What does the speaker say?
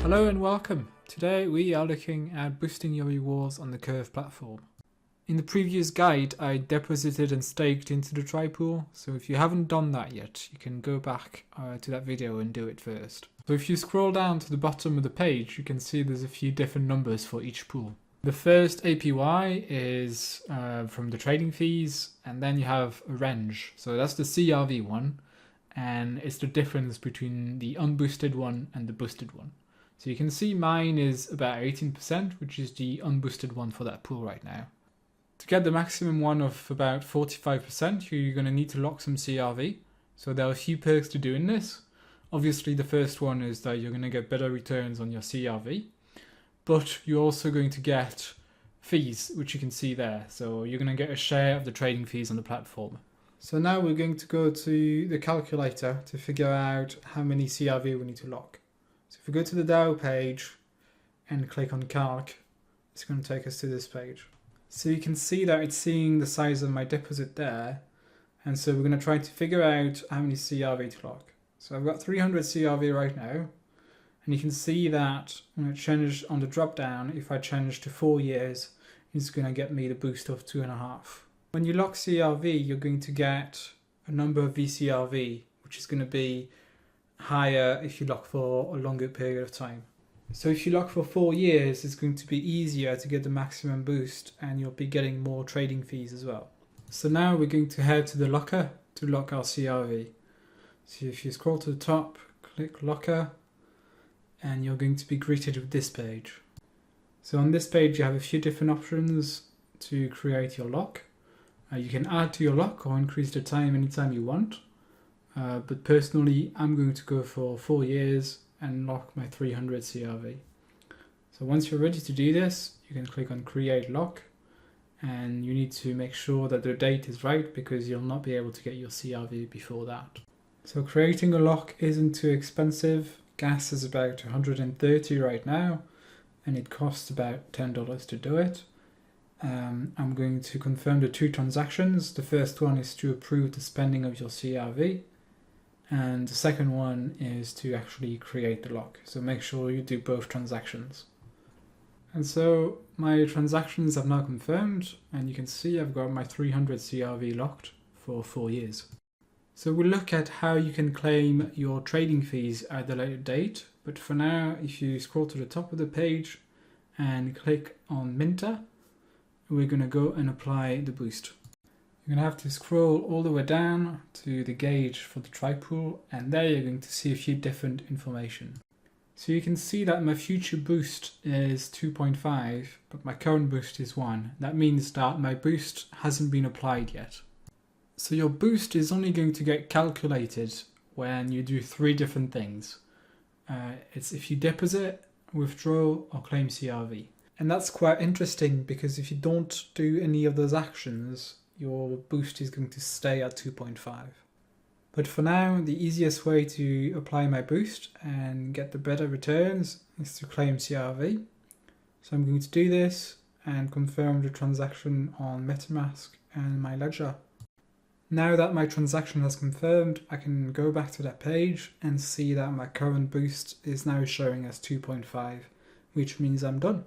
Hello and welcome. Today we are looking at boosting your rewards on the Curve platform. In the previous guide I deposited and staked into the try pool, so if you haven't done that yet you can go back to that video and do it first. So if you scroll down to the bottom of the page you can see there's a few different numbers for each pool. The first APY is from the trading fees, and then you have a range, so that's the CRV one, and it's the difference between the unboosted one and the boosted one. So you can see mine is about 18%, which is the unboosted one for that pool right now. To get the maximum one of about 45%, you're going to need to lock some CRV. So there are a few perks to doing this. Obviously the first one is that you're going to get better returns on your CRV, but you're also going to get fees, which you can see there. So you're going to get a share of the trading fees on the platform. So now we're going to go to the calculator to figure out how many CRV we need to lock. So if we go to the DAO page and click on calc, it's going to take us to this page. So you can see that it's seeing the size of my deposit there. And so we're going to try to figure out how many CRV to lock. So I've got 300 CRV right now. And you can see that when I change on the drop down, if I change to 4 years, it's going to get me the boost of 2.5. When you lock CRV, you're going to get a number of VCRV, which is going to be higher if you lock for a longer period of time. So if you lock for 4 years, it's going to be easier to get the maximum boost and you'll be getting more trading fees as well. So now we're going to head to the locker to lock our CRV. So if you scroll to the top, click locker, and you're going to be greeted with this page. So on this page you have a few different options to create your lock. You can add to your lock or increase the time anytime you want. But personally, I'm going to go for 4 years and lock my 300 CRV. So once you're ready to do this, you can click on Create Lock, and you need to make sure that the date is right because you'll not be able to get your CRV before that. So creating a lock isn't too expensive. Gas is about 130 right now, and it costs about $10 to do it. I'm going to confirm the 2 transactions. The first one is to approve the spending of your CRV. And the second one is to actually create the lock. So make sure you do both transactions. And so my transactions have now confirmed, and you can see I've got my 300 CRV locked for 4 years. So we'll look at how you can claim your trading fees at a later date. But for now, if you scroll to the top of the page and click on Minter, we're going to go and apply the boost. You're going to have to scroll all the way down to the gauge for the try pool, and there you're going to see a few different information. So you can see that my future boost is 2.5, but my current boost is 1. That means that my boost hasn't been applied yet. So your boost is only going to get calculated when you do 3 different things. It's if you deposit, withdraw, or claim CRV. And that's quite interesting because if you don't do any of those actions, your boost is going to stay at 2.5. But for now, the easiest way to apply my boost and get the better returns is to claim CRV. So I'm going to do this and confirm the transaction on MetaMask and my ledger. Now that my transaction has confirmed, I can go back to that page and see that my current boost is now showing as 2.5, which means I'm done.